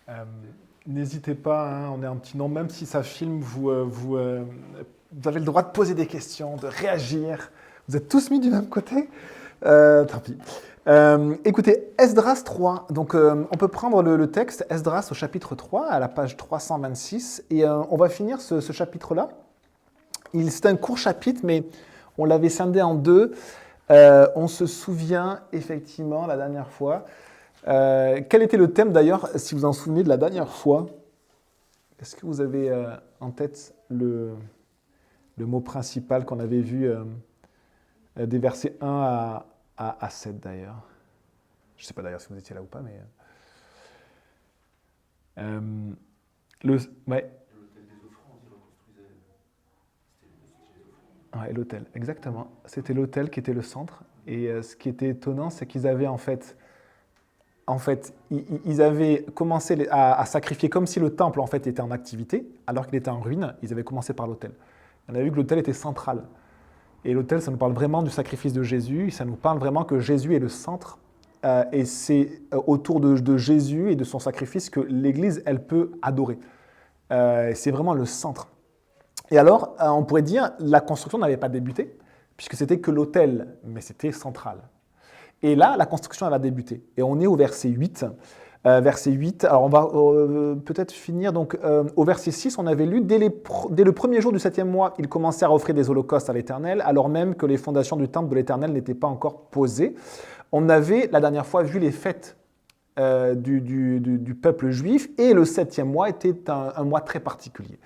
Euh, N'hésitez pas, hein, on est un petit nombre, même si ça filme, vous avez le droit de poser des questions, de réagir. Vous êtes tous mis du même côté. Tant pis. Écoutez, Esdras 3. Donc, on peut prendre le texte Esdras au chapitre 3, à la page 326, et on va finir ce chapitre-là. C'est un court chapitre, mais on l'avait scindé en deux. On se souvient effectivement la dernière fois. Quel était le thème d'ailleurs, si vous en souvenez de la dernière fois? Est-ce que vous avez en tête le mot principal qu'on avait vu des versets 1 à 7 d'ailleurs? Je ne sais pas d'ailleurs si vous étiez là ou pas, mais... le, ouais. Ouais, l'hôtel, exactement. C'était l'hôtel qui était le centre. Et ce qui était étonnant, c'est qu'ils avaient ils avaient commencé à sacrifier comme si le temple en fait était en activité, alors qu'il était en ruine. Ils avaient commencé par l'autel. On a vu que l'autel était central. Et l'autel, ça nous parle vraiment du sacrifice de Jésus. Ça nous parle vraiment que Jésus est le centre. Et c'est autour de Jésus et de son sacrifice que l'Église, elle peut adorer. C'est vraiment le centre. Et alors, on pourrait dire, la construction n'avait pas débuté, puisque c'était que l'autel, mais c'était central. Et là, la construction, elle va débuter. Et on est au verset 8. Verset 8, alors on va peut-être finir. Donc, au verset 6, on avait lu, dès le premier jour du 7e mois, ils commencèrent à offrir des holocaustes à l'Éternel, alors même que les fondations du temple de l'Éternel n'étaient pas encore posées. On avait, la dernière fois, vu les fêtes du peuple juif, et le 7e mois était un mois très particulier.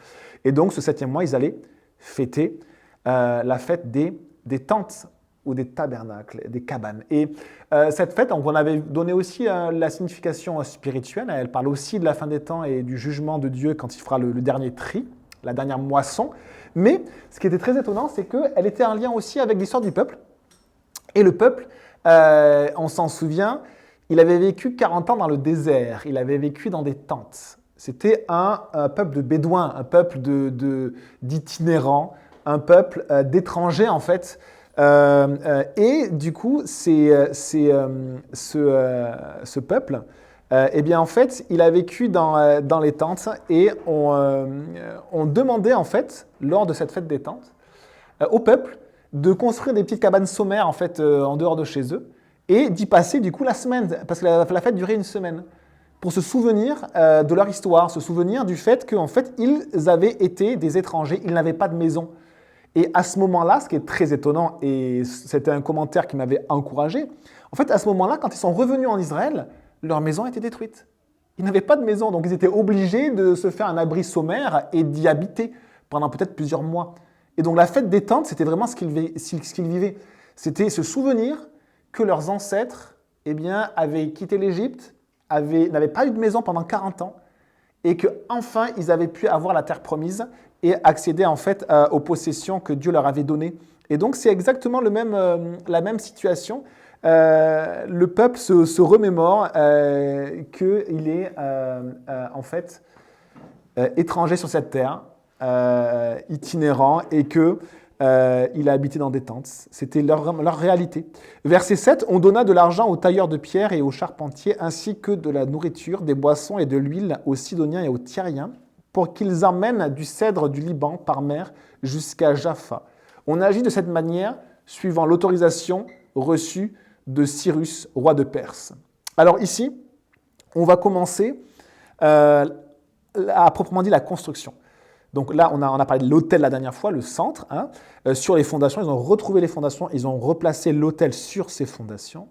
Et donc, ce 7e mois, ils allaient fêter la fête des tentes ou des tabernacles, des cabanes. Et cette fête, on avait donné aussi la signification spirituelle. Elle parle aussi de la fin des temps et du jugement de Dieu quand il fera le dernier tri, la dernière moisson. Mais ce qui était très étonnant, c'est qu'elle était en lien aussi avec l'histoire du peuple. Et le peuple, on s'en souvient, il avait vécu 40 ans dans le désert. Il avait vécu dans des tentes. C'était un peuple de bédouins, un peuple d'itinérants, un peuple d'étrangers en fait. Et du coup, ce peuple, eh bien en fait, il a vécu dans les tentes et on demandait en fait, lors de cette fête des tentes, au peuple de construire des petites cabanes sommaires en fait en dehors de chez eux et d'y passer du coup la semaine, parce que la fête durait une semaine, pour se souvenir de leur histoire, se souvenir du fait qu'en fait, ils avaient été des étrangers, ils n'avaient pas de maison. Et à ce moment-là, ce qui est très étonnant, et c'était un commentaire qui m'avait encouragé, en fait, à ce moment-là, quand ils sont revenus en Israël, leur maison était détruite. Ils n'avaient pas de maison, donc ils étaient obligés de se faire un abri sommaire et d'y habiter pendant peut-être plusieurs mois. Et donc la fête des tentes, c'était vraiment ce qu'ils vivaient. C'était se souvenir que leurs ancêtres eh bien, avaient quitté l'Égypte, n'avaient pas eu de maison pendant 40 ans, et qu'enfin, ils avaient pu avoir la terre promise et accéder en fait aux possessions que Dieu leur avait données. Et donc, c'est exactement la même situation. Le peuple se remémore qu'il est en fait étranger sur cette terre, itinérant, et qu'il a habité dans des tentes. C'était leur réalité. Verset 7, on donna de l'argent aux tailleurs de pierre et aux charpentiers, ainsi que de la nourriture, des boissons et de l'huile aux Sidoniens et aux Tyriens, pour qu'ils emmènent du cèdre du Liban par mer jusqu'à Jaffa. On agit de cette manière, suivant l'autorisation reçue de Cyrus, roi de Perse. Alors ici, on va commencer à proprement dit la construction. Donc là, on a parlé de l'autel la dernière fois, le centre. Sur les fondations, ils ont retrouvé les fondations, ils ont replacé l'autel sur ces fondations,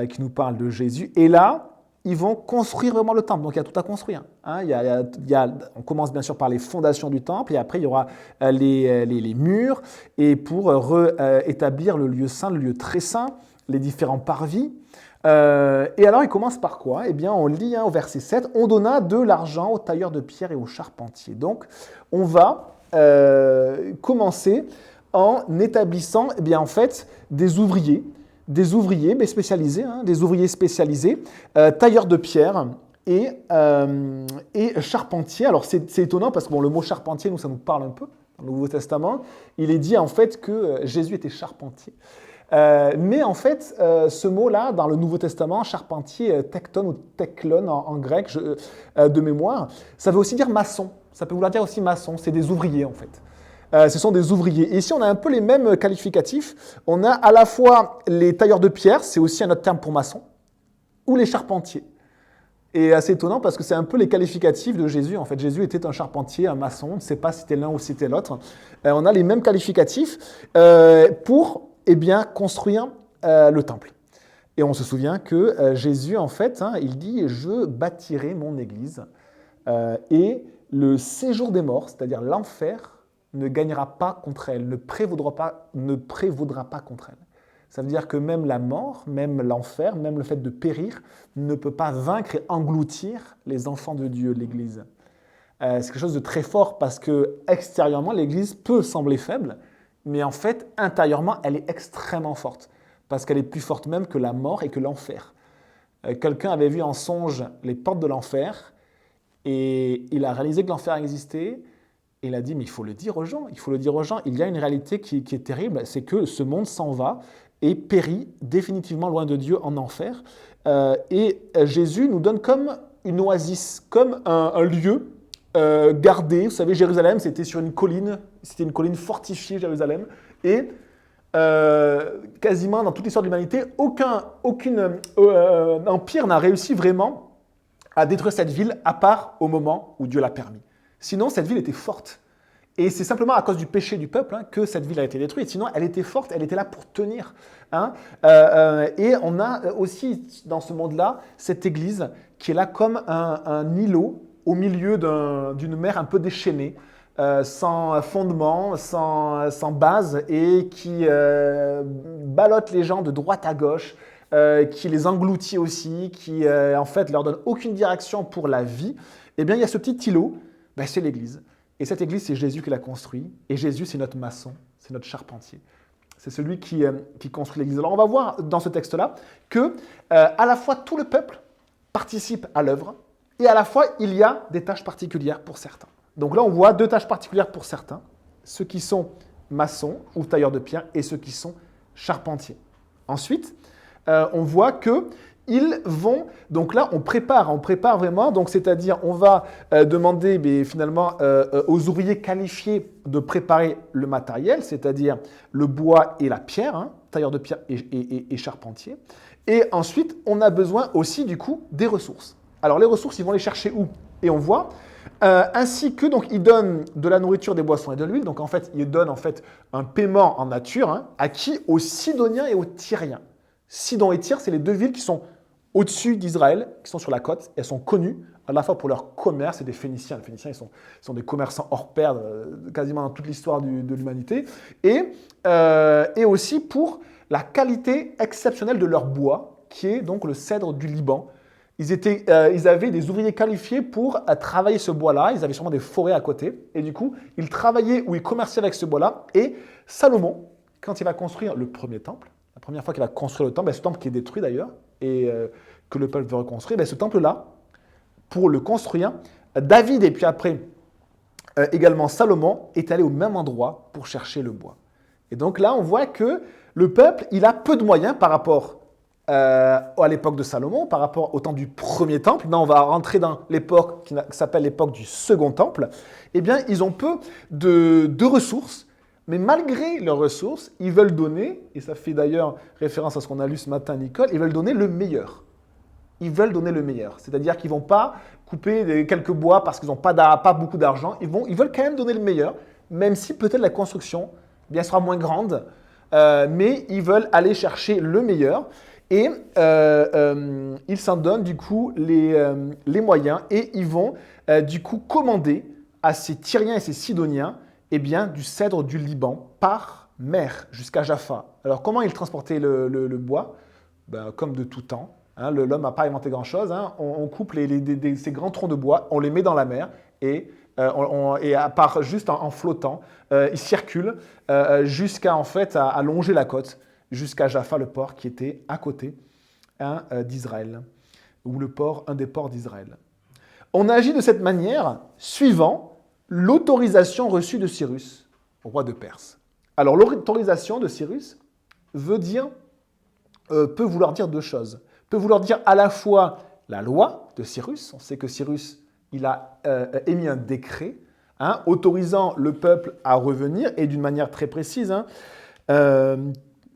qui nous parlent de Jésus. Et là, ils vont construire vraiment le temple. Donc il y a tout à construire. On commence bien sûr par les fondations du temple, et après il y aura les murs, et pour rétablir le lieu saint, le lieu très saint, les différents parvis. Et alors, il commence par quoi? Eh bien, on lit au verset 7, « On donna de l'argent aux tailleurs de pierre et aux charpentiers. » Donc, on va commencer en établissant eh bien, en fait, des ouvriers mais spécialisés, des ouvriers spécialisés, tailleurs de pierre et charpentiers. Alors, c'est étonnant parce que le mot charpentier, nous, ça nous parle un peu dans le Nouveau Testament. Il est dit en fait que Jésus était charpentier. Mais en fait, ce mot-là, dans le Nouveau Testament, charpentier, tekton ou teklon en grec, de mémoire, ça veut aussi dire maçon. Ça peut vouloir dire aussi maçon. C'est des ouvriers, en fait. Ce sont des ouvriers. Et ici, on a un peu les mêmes qualificatifs. On a à la fois les tailleurs de pierre, c'est aussi un autre terme pour maçon, ou les charpentiers. Et assez étonnant parce que c'est un peu les qualificatifs de Jésus. En fait, Jésus était un charpentier, un maçon. On ne sait pas si c'était l'un ou si c'était l'autre. On a les mêmes qualificatifs pour construire le temple. Et on se souvient que Jésus, en fait, il dit « Je bâtirai mon église et le séjour des morts, c'est-à-dire l'enfer, ne gagnera pas contre elle, ne prévaudra pas contre elle. » Ça veut dire que même la mort, même l'enfer, même le fait de périr, ne peut pas vaincre et engloutir les enfants de Dieu, l'Église. C'est quelque chose de très fort parce que extérieurement, l'Église peut sembler faible, mais en fait, intérieurement, elle est extrêmement forte parce qu'elle est plus forte même que la mort et que l'enfer. Quelqu'un avait vu en songe les portes de l'enfer et il a réalisé que l'enfer existait. Et il a dit, mais il faut le dire aux gens, il y a une réalité qui est terrible, c'est que ce monde s'en va et périt définitivement loin de Dieu en enfer. Et Jésus nous donne comme une oasis, comme un lieu gardé. Vous savez, Jérusalem, c'était sur une colline fortifiée, Jérusalem. Et quasiment dans toute l'histoire de l'humanité, aucun empire n'a réussi vraiment à détruire cette ville, à part au moment où Dieu l'a permis. Sinon, cette ville était forte. Et c'est simplement à cause du péché du peuple que cette ville a été détruite. Sinon, elle était forte, elle était là pour tenir. Et on a aussi dans ce monde-là cette église qui est là comme un îlot au milieu d'une mer un peu déchaînée, sans fondement, sans base, et qui ballotte les gens de droite à gauche, qui les engloutit aussi, qui en fait leur donne aucune direction pour la vie. Eh bien, il y a ce petit îlot, c'est l'église. Et cette église, c'est Jésus qui l'a construit. Et Jésus, c'est notre maçon, c'est notre charpentier. C'est celui qui construit l'église. Alors, on va voir dans ce texte-là que à la fois tout le peuple participe à l'œuvre et à la fois il y a des tâches particulières pour certains. Donc là, on voit deux tâches particulières pour certains, ceux qui sont maçons ou tailleurs de pierre et ceux qui sont charpentiers. Ensuite, on voit que ils vont, donc là on prépare vraiment, donc c'est-à-dire on va demander finalement aux ouvriers qualifiés de préparer le matériel, c'est-à-dire le bois et la pierre, tailleur de pierre et charpentier. Et ensuite on a besoin aussi du coup des ressources. Alors les ressources, ils vont les chercher où? Et on voit, ainsi que donc ils donnent de la nourriture, des boissons et de l'huile, donc en fait ils donnent en fait un paiement en nature, à qui? Aux Sidoniens et aux Tyriens. Sidon et Tyr, c'est les deux villes qui sont au-dessus d'Israël, qui sont sur la côte. Elles sont connues à la fois pour leur commerce et des Phéniciens. Les Phéniciens, ils sont des commerçants hors pair quasiment dans toute l'histoire de l'humanité. Et aussi pour la qualité exceptionnelle de leur bois, qui est donc le cèdre du Liban. Ils avaient des ouvriers qualifiés pour travailler ce bois-là. Ils avaient sûrement des forêts à côté. Et du coup, ils travaillaient ou ils commerçaient avec ce bois-là. Et Salomon, quand il va construire le premier temple, la première fois qu'il va construire le temple, ce temple qui est détruit d'ailleurs, et que le peuple veut reconstruire, ce temple-là, pour le construire, David et puis après également Salomon est allé au même endroit pour chercher le bois. Et donc là, on voit que le peuple, il a peu de moyens par rapport à l'époque de Salomon, par rapport au temps du premier temple. Là, on va rentrer dans l'époque qui s'appelle l'époque du second temple. Eh bien, ils ont peu de ressources. Mais malgré leurs ressources, ils veulent donner, et ça fait d'ailleurs référence à ce qu'on a lu ce matin, Nicole, ils veulent donner le meilleur. Ils veulent donner le meilleur. C'est-à-dire qu'ils ne vont pas couper quelques bois parce qu'ils n'ont pas beaucoup d'argent. Ils veulent quand même donner le meilleur, même si peut-être la construction sera moins grande, mais ils veulent aller chercher le meilleur. Et ils s'en donnent du coup les moyens et ils vont du coup commander à ces Tyriens et ces Sidoniens du cèdre du Liban par mer jusqu'à Jaffa. Alors, comment ils transportaient le bois? Comme de tout temps. L'homme n'a pas inventé grand-chose. On coupe ces grands troncs de bois, on les met dans la mer et à part juste en flottant, ils circulent jusqu'à en fait à longer la côte, jusqu'à Jaffa, le port qui était à côté d'Israël, ou un des ports d'Israël. On agit de cette manière suivant l'autorisation reçue de Cyrus, roi de Perse. Alors, l'autorisation de Cyrus, peut vouloir dire deux choses. Peut vouloir dire à la fois la loi de Cyrus. On sait que Cyrus, il a émis un décret autorisant le peuple à revenir, et d'une manière très précise.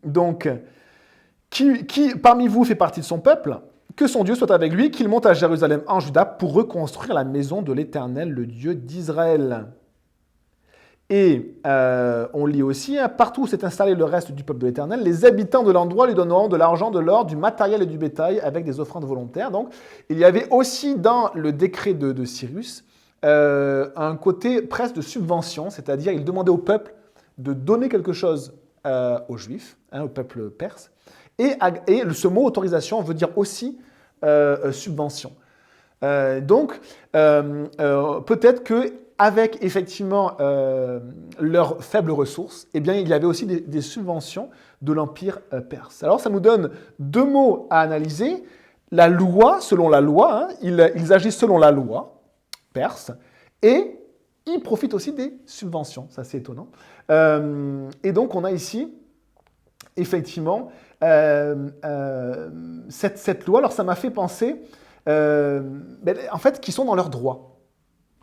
Donc, qui parmi vous fait partie de son peuple, que son Dieu soit avec lui, qu'il monte à Jérusalem en Juda pour reconstruire la maison de l'Éternel, le Dieu d'Israël. Et on lit aussi, partout où s'est installé le reste du peuple de l'Éternel, les habitants de l'endroit lui donneront de l'argent, de l'or, du matériel et du bétail avec des offrandes volontaires. Donc, il y avait aussi dans le décret de Cyrus un côté presque de subvention, c'est-à-dire il demandait au peuple de donner quelque chose aux Juifs, au peuple perse. Et ce mot autorisation veut dire aussi subvention. Donc, peut-être que avec effectivement leurs faibles ressources, eh bien, il y avait aussi des subventions de l'Empire perse. Alors, ça nous donne deux mots à analyser. La loi, selon la loi, ils agissent selon la loi perse, et ils profitent aussi des subventions. Ça, c'est étonnant. Et donc, on a ici, effectivement, cette loi. Alors, ça m'a fait penser, en fait, qu'ils sont dans leurs droits.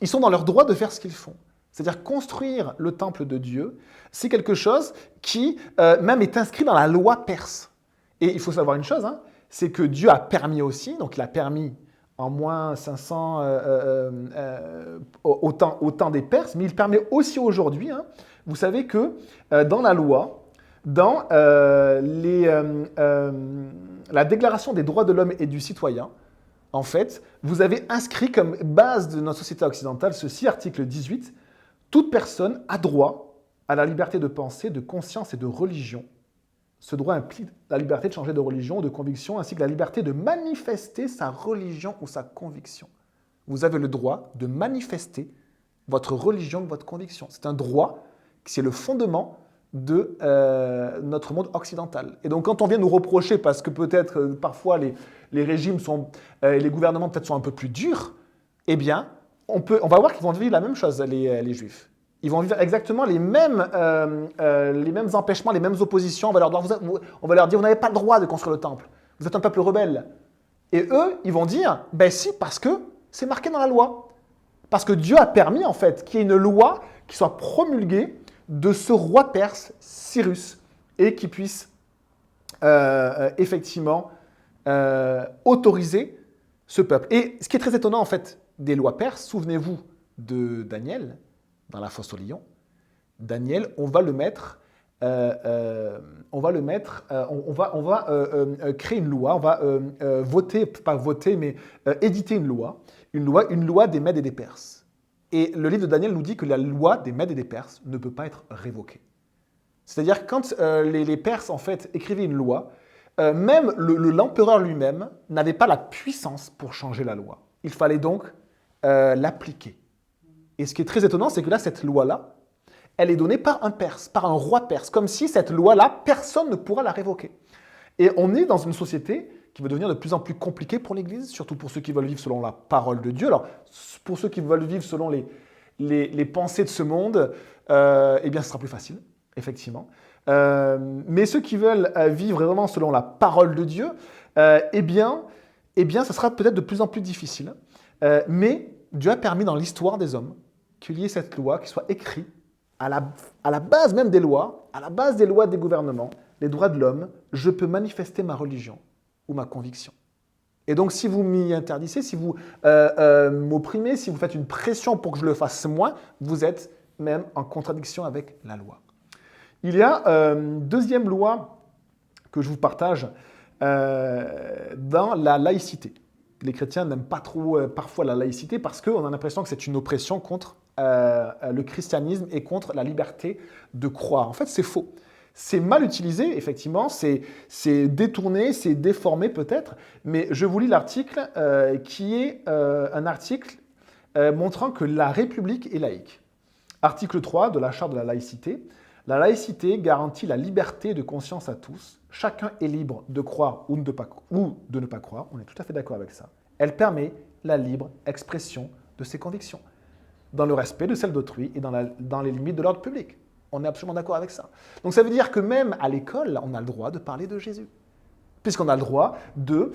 Ils sont dans leur droit de faire ce qu'ils font. C'est-à-dire construire le temple de Dieu, c'est quelque chose qui même est inscrit dans la loi perse. Et il faut savoir une chose, c'est que Dieu a permis aussi, donc il a permis en moins 500 au temps des Perses, mais il permet aussi aujourd'hui, vous savez que dans la loi, dans la Déclaration des droits de l'homme et du citoyen, en fait, vous avez inscrit comme base de notre société occidentale ceci, article 18, « Toute personne a droit à la liberté de pensée, de conscience et de religion. Ce droit implique la liberté de changer de religion ou de conviction, ainsi que la liberté de manifester sa religion ou sa conviction. » Vous avez le droit de manifester votre religion ou votre conviction. C'est un droit, c'est le fondement de notre monde occidental. Et donc, quand on vient nous reprocher, parce que peut-être parfois les régimes les gouvernements peut-être sont un peu plus durs, eh bien, on va voir qu'ils vont vivre la même chose, les Juifs. Ils vont vivre exactement les mêmes empêchements, les mêmes oppositions. On va leur dire, vous n'avez pas le droit de construire le temple. Vous êtes un peuple rebelle. Et eux, ils vont dire, ben si, parce que c'est marqué dans la loi. Parce que Dieu a permis, en fait, qu'il y ait une loi qui soit promulguée de ce roi perse, Cyrus, et qui puisse effectivement autoriser ce peuple. Et ce qui est très étonnant, en fait, des lois perses, souvenez-vous de Daniel, dans la fosse au lion. Daniel, on va créer une loi, on va voter, pas voter, mais éditer une loi des Mèdes et des Perses. Et le livre de Daniel nous dit que la loi des Mèdes et des Perses ne peut pas être révoquée. C'est-à-dire quand les Perses, en fait, écrivaient une loi, même l'empereur lui-même n'avait pas la puissance pour changer la loi. Il fallait donc l'appliquer. Et ce qui est très étonnant, c'est que là, cette loi-là, elle est donnée par un Perse, par un roi perse, comme si cette loi-là, personne ne pourra la révoquer. Et on est dans une société qui va devenir de plus en plus compliquée pour l'Église, surtout pour ceux qui veulent vivre selon la parole de Dieu. Alors, pour ceux qui veulent vivre selon les pensées de ce monde, eh bien, ce sera plus facile, effectivement. Mais ceux qui veulent vivre vraiment selon la parole de Dieu, eh bien, ça sera peut-être de plus en plus difficile. Mais Dieu a permis dans l'histoire des hommes qu'il y ait cette loi qui soit écrite à la base même des lois, à la base des lois des gouvernements, les droits de l'homme, je peux manifester ma religion ou ma conviction. Et donc, si vous m'y interdisez, si vous m'opprimez, si vous faites une pression pour que je le fasse moins, vous êtes même en contradiction avec la loi. Il y a une deuxième loi que je vous partage dans la laïcité. Les chrétiens n'aiment pas trop parfois la laïcité parce qu'on a l'impression que c'est une oppression contre le christianisme et contre la liberté de croire. En fait, c'est faux. C'est mal utilisé, effectivement, c'est détourné, c'est déformé peut-être, mais je vous lis l'article qui est un article montrant que la République est laïque. Article 3 de la Charte de la laïcité. La laïcité garantit la liberté de conscience à tous. Chacun est libre de croire ou de ne pas croire. On est tout à fait d'accord avec ça. Elle permet la libre expression de ses convictions, dans le respect de celles d'autrui et dans les limites de l'ordre public. On est absolument d'accord avec ça. Donc ça veut dire que même à l'école, on a le droit de parler de Jésus. Puisqu'on a le droit de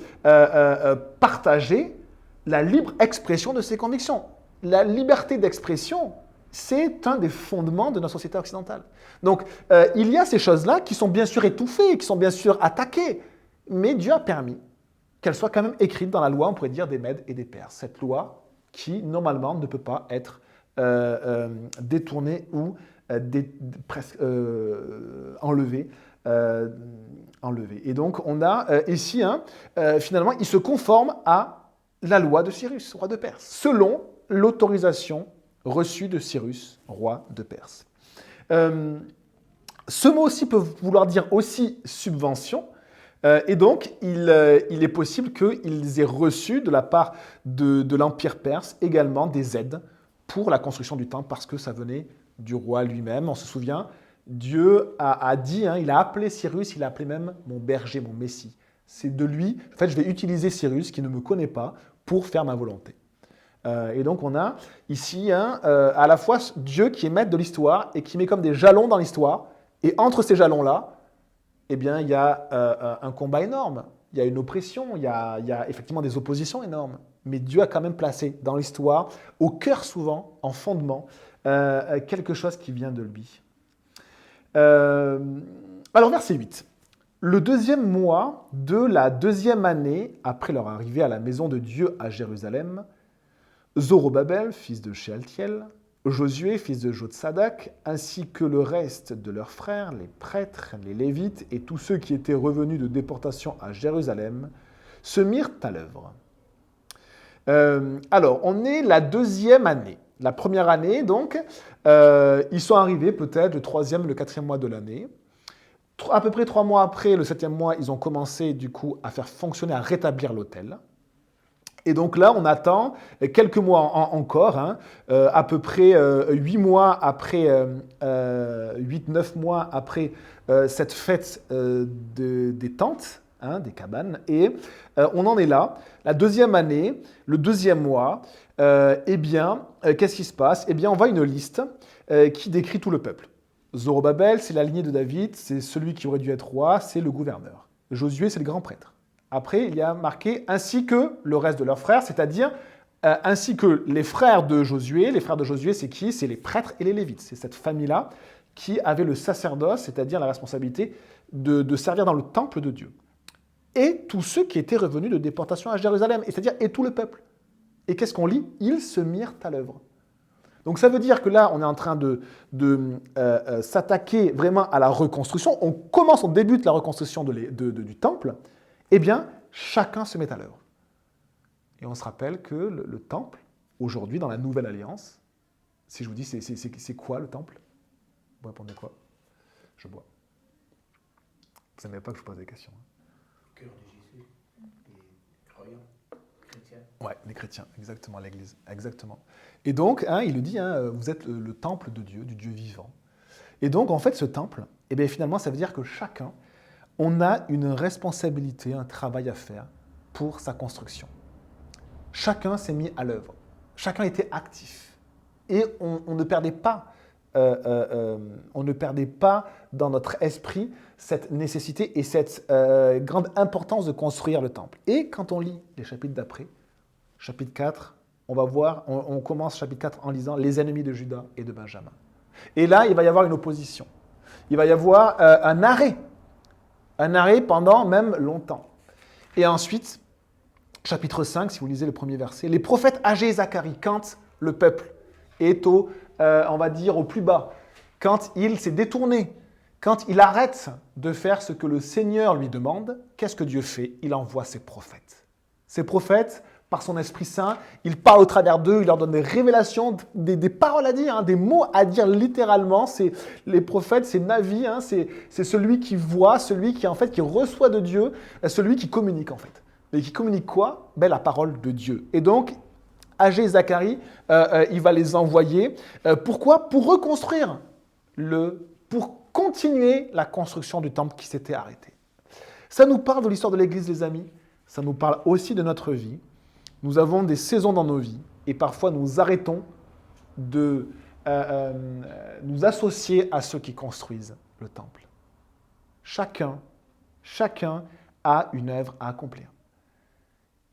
partager la libre expression de ses convictions. La liberté d'expression, c'est un des fondements de notre société occidentale. Donc, il y a ces choses-là qui sont bien sûr étouffées, qui sont bien sûr attaquées, mais Dieu a permis qu'elles soient quand même écrites dans la loi, on pourrait dire, des Mèdes et des Perses. Cette loi qui, normalement, ne peut pas être détournée ou presque enlevée. Et donc, on a ici, finalement, il se conforme à la loi de Cyrus, roi de Perse, selon l'autorisation reçue de Cyrus, roi de Perse. Ce mot aussi peut vouloir dire aussi subvention, et donc il est possible qu'ils aient reçu de la part de l'Empire perse également des aides pour la construction du temple, parce que ça venait du roi lui-même. On se souvient, Dieu a dit, il a appelé Cyrus, il a appelé même mon berger, mon messie. C'est de lui, en fait, je vais utiliser Cyrus, qui ne me connaît pas, pour faire ma volonté. Et donc, on a ici à la fois Dieu qui est maître de l'histoire et qui met comme des jalons dans l'histoire. Et entre ces jalons-là, eh bien, il y a un combat énorme, il y a une oppression, il y a effectivement des oppositions énormes. Mais Dieu a quand même placé dans l'histoire, au cœur souvent, en fondement, quelque chose qui vient de lui. Alors, verset 8. Le 2e mois de la 2e année après leur arrivée à la maison de Dieu à Jérusalem, Zorobabel, fils de Shealtiel, Josué, fils de Jotsadak, ainsi que le reste de leurs frères, les prêtres, les Lévites et tous ceux qui étaient revenus de déportation à Jérusalem, se mirent à l'œuvre. Alors, on est la 2e année. La première année, donc, ils sont arrivés peut-être le 3e, le 4e mois de l'année. À peu près 3 mois après, le 7e mois, ils ont commencé du coup à faire fonctionner, à rétablir l'autel. Et donc là, on attend quelques mois encore, à peu près 8 mois après, 8-9 mois après cette fête des tentes, des cabanes. Et on en est là. La 2e année, le 2e mois, qu'est-ce qui se passe? Eh bien, on voit une liste qui décrit tout le peuple. Zorobabel, c'est la lignée de David, c'est celui qui aurait dû être roi, c'est le gouverneur. Josué, c'est le grand prêtre. Après, il y a marqué « ainsi que le reste de leurs frères », c'est-à-dire ainsi que les frères de Josué. Les frères de Josué, c'est qui? C'est les prêtres et les Lévites. C'est cette famille-là qui avait le sacerdoce, c'est-à-dire la responsabilité de servir dans le temple de Dieu. Et tous ceux qui étaient revenus de déportation à Jérusalem, c'est-à-dire et tout le peuple. Et qu'est-ce qu'on lit? Ils se mirent à l'œuvre. Donc ça veut dire que là, on est en train de s'attaquer vraiment à la reconstruction. On débute la reconstruction du temple. Eh bien, chacun se met à l'œuvre. Et on se rappelle que le temple, aujourd'hui, dans la Nouvelle Alliance, si je vous dis, c'est quoi le temple? Vous répondez quoi? Je bois. Vous n'aimez pas que je vous pose des questions. Le cœur de Jésus, les croyants, chrétiens. Ouais, les chrétiens, exactement, l'Église, exactement. Et donc, il le dit, vous êtes le temple de Dieu, du Dieu vivant. Et donc, en fait, ce temple, eh bien, finalement, ça veut dire que chacun, on a une responsabilité, un travail à faire pour sa construction. Chacun s'est mis à l'œuvre. Chacun était actif. Et on ne perdait pas, dans notre esprit cette nécessité et cette grande importance de construire le temple. Et quand on lit les chapitres d'après, chapitre 4, on va voir, on commence chapitre 4 en lisant les ennemis de Juda et de Benjamin. Et là, il va y avoir une opposition. Il va y avoir un arrêt pendant même longtemps. Et ensuite, chapitre 5, si vous lisez le premier verset, les prophètes Agé et Zacharie, quand le peuple est on va dire, au plus bas, quand il s'est détourné, quand il arrête de faire ce que le Seigneur lui demande, qu'est-ce que Dieu fait? Il envoie ses prophètes. Ces prophètes, par son Esprit Saint, il parle au travers d'eux, il leur donne des révélations, des paroles à dire, des mots à dire littéralement. Les prophètes, c'est Navi, c'est celui qui voit, celui qui reçoit de Dieu, celui qui communique en fait. Et qui communique quoi? La parole de Dieu. Et donc, Agé et Zacharie, il va les envoyer. Pourquoi? Pour reconstruire, pour continuer la construction du temple qui s'était arrêté. Ça nous parle de l'histoire de l'Église, les amis. Ça nous parle aussi de notre vie. Nous avons des saisons dans nos vies et parfois nous arrêtons de nous associer à ceux qui construisent le temple. Chacun a une œuvre à accomplir.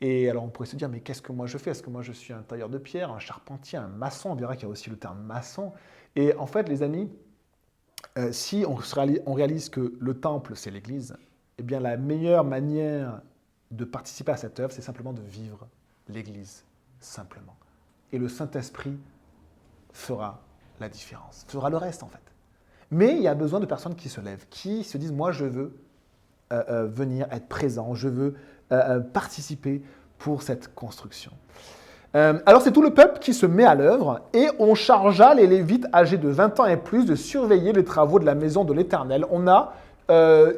Et alors on pourrait se dire, mais qu'est-ce que moi je fais? Est-ce que moi je suis un tailleur de pierre, un charpentier, un maçon? On verra qu'il y a aussi le terme maçon. Et en fait, les amis, si on réalise que le temple, c'est l'Église, eh bien la meilleure manière de participer à cette œuvre, c'est simplement de vivre l'Église, simplement. Et le Saint-Esprit fera la différence, fera le reste en fait. Mais il y a besoin de personnes qui se lèvent, qui se disent, moi je veux venir être présent, je veux participer pour cette construction. Alors c'est tout le peuple qui se met à l'œuvre et on chargea les Lévites âgés de 20 ans et plus de surveiller les travaux de la maison de l'Éternel. On a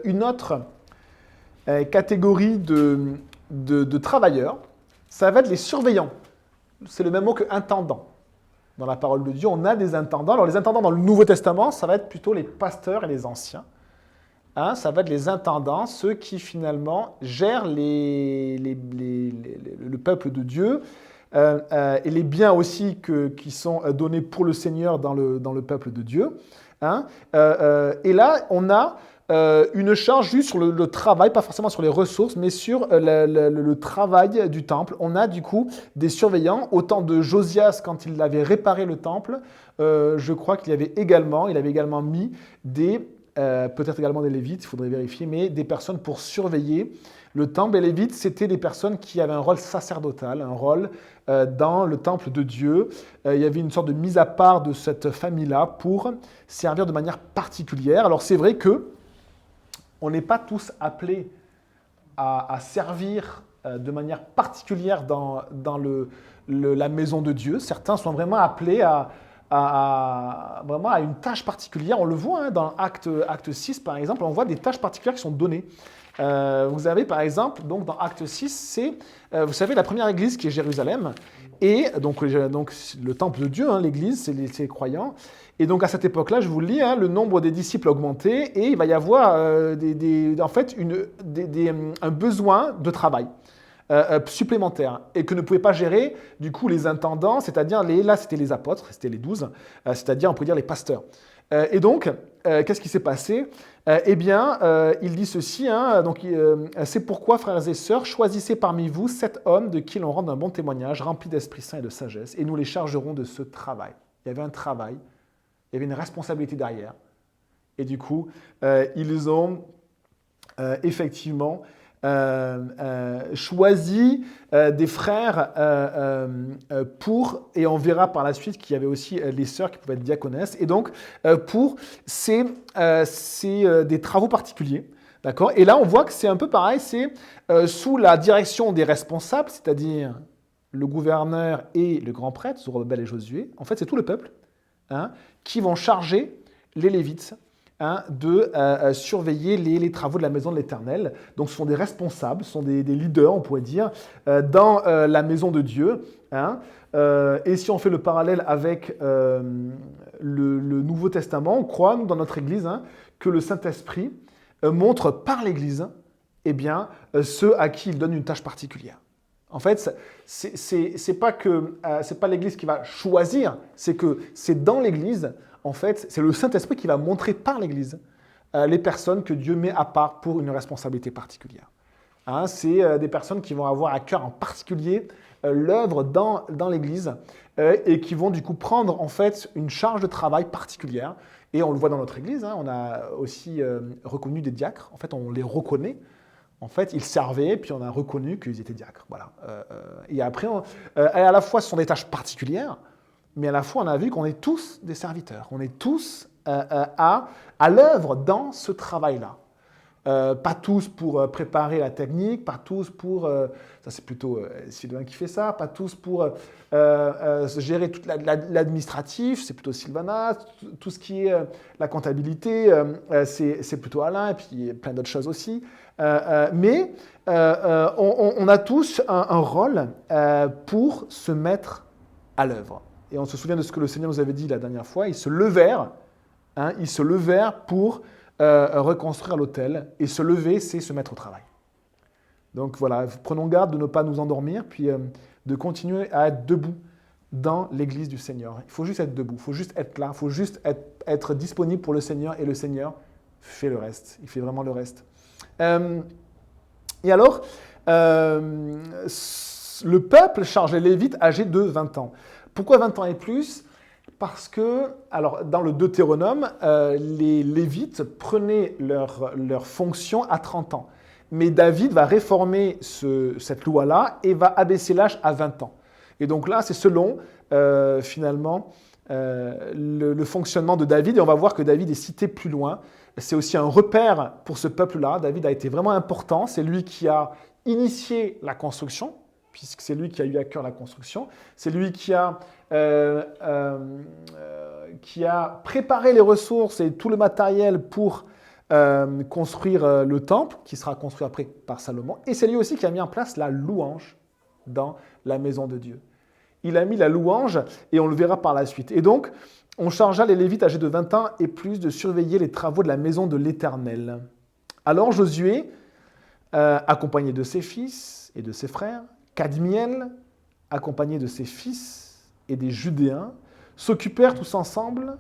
une autre catégorie de travailleurs, ça va être les surveillants. C'est le même mot que intendant. Dans la parole de Dieu, on a des intendants. Alors les intendants dans le Nouveau Testament, ça va être plutôt les pasteurs et les anciens. Hein, ça va être les intendants, ceux qui finalement gèrent le peuple de Dieu et les biens aussi qui sont donnés pour le Seigneur dans le peuple de Dieu. Hein. Et là, on a une charge juste sur le travail, pas forcément sur les ressources, mais sur le travail du temple. On a du coup des surveillants. Au temps de Josias, quand il avait réparé le temple, je crois qu'il avait également mis peut-être également des Lévites, il faudrait vérifier, mais des personnes pour surveiller le temple. Et les Lévites, c'était des personnes qui avaient un rôle sacerdotal, un rôle dans le temple de Dieu. Il y avait une sorte de mise à part de cette famille-là pour servir de manière particulière. Alors c'est vrai que on n'est pas tous appelés à servir de manière particulière dans la maison de Dieu. Certains sont vraiment appelés vraiment à une tâche particulière. On le voit hein, dans Acte 6, par exemple, on voit des tâches particulières qui sont données. Vous avez, par exemple, donc dans Acte 6, c'est, vous savez, la première église qui est Jérusalem, et donc le temple de Dieu, hein, l'église, c'est les croyants. Et donc à cette époque-là, je vous le lis, hein, le nombre des disciples a augmenté, et il va y avoir en fait un besoin de travail. Supplémentaires et que ne pouvaient pas gérer du coup les intendants, c'est-à-dire là c'était les apôtres, c'était les 12, c'est-à-dire on pourrait dire les pasteurs. Et donc, qu'est-ce qui s'est passé? Il dit ceci, hein, c'est pourquoi, frères et sœurs, choisissez parmi vous 7 hommes de qui l'on rende un bon témoignage, remplis d'Esprit Saint et de sagesse, et nous les chargerons de ce travail. Il y avait un travail, il y avait une responsabilité derrière, et du coup, ils ont effectivement choisi des frères et on verra par la suite qu'il y avait aussi les sœurs qui pouvaient être diaconesses, et donc pour des travaux particuliers. D'accord? Et là, on voit que c'est un peu pareil, c'est sous la direction des responsables, c'est-à-dire le gouverneur et le grand prêtre, Zorobabel et Josué. En fait, c'est tout le peuple hein, qui vont charger les Lévites de surveiller les travaux de la maison de l'Éternel. Donc ce sont des responsables, ce sont des leaders, on pourrait dire, dans la maison de Dieu. Hein. Et si on fait le parallèle avec le Nouveau Testament, on croit, nous, dans notre Église, hein, que le Saint-Esprit montre par l'Église ceux à qui il donne une tâche particulière. En fait, c'est pas l'Église qui va choisir, c'est que c'est dans l'Église. En fait, c'est le Saint-Esprit qui va montrer par l'Église les personnes que Dieu met à part pour une responsabilité particulière. Hein, c'est des personnes qui vont avoir à cœur en particulier l'œuvre dans l'Église et qui vont du coup prendre en fait une charge de travail particulière. Et on le voit dans notre Église, hein, on a aussi reconnu des diacres. En fait, on les reconnaît. En fait, ils servaient, puis on a reconnu qu'ils étaient diacres. Voilà. Et après, à la fois, ce sont des tâches particulières, mais à la fois, on a vu qu'on est tous des serviteurs. On est tous à l'œuvre dans ce travail-là. Pas tous pour préparer la technique, pas tous pour... ça, c'est plutôt Sylvain qui fait ça. Pas tous pour gérer tout l'administratif, c'est plutôt Sylvana. Tout ce qui est la comptabilité, c'est plutôt Alain, et puis plein d'autres choses aussi. Mais on a tous un rôle pour se mettre à l'œuvre. Et on se souvient de ce que le Seigneur nous avait dit la dernière fois. Ils se levèrent pour reconstruire l'autel. Et se lever, c'est se mettre au travail. Donc voilà, prenons garde de ne pas nous endormir, puis de continuer à être debout dans l'église du Seigneur. Il faut juste être debout, il faut juste être là, il faut juste être disponible pour le Seigneur et le Seigneur fait le reste. Il fait vraiment le reste. Et alors, le peuple charge les Lévites âgés de 20 ans. Pourquoi 20 ans et plus ? Parce que, alors, dans le Deutéronome, les Lévites prenaient leur fonction à 30 ans. Mais David va réformer cette loi-là et va abaisser l'âge à 20 ans. Et donc là, c'est selon, finalement, le fonctionnement de David. Et on va voir que David est cité plus loin. C'est aussi un repère pour ce peuple-là. David a été vraiment important. C'est lui qui a initié la construction, puisque c'est lui qui a eu à cœur la construction. C'est lui qui a préparé les ressources et tout le matériel pour construire le temple, qui sera construit après par Salomon. Et c'est lui aussi qui a mis en place la louange dans la maison de Dieu. Il a mis la louange, et on le verra par la suite. Et donc, on chargea les Lévites âgés de 20 ans et plus de surveiller les travaux de la maison de l'Éternel. Alors Josué, accompagné de ses fils et de ses frères, Kadmiel, accompagné de ses fils et des Judéens, s'occupèrent tous ensemble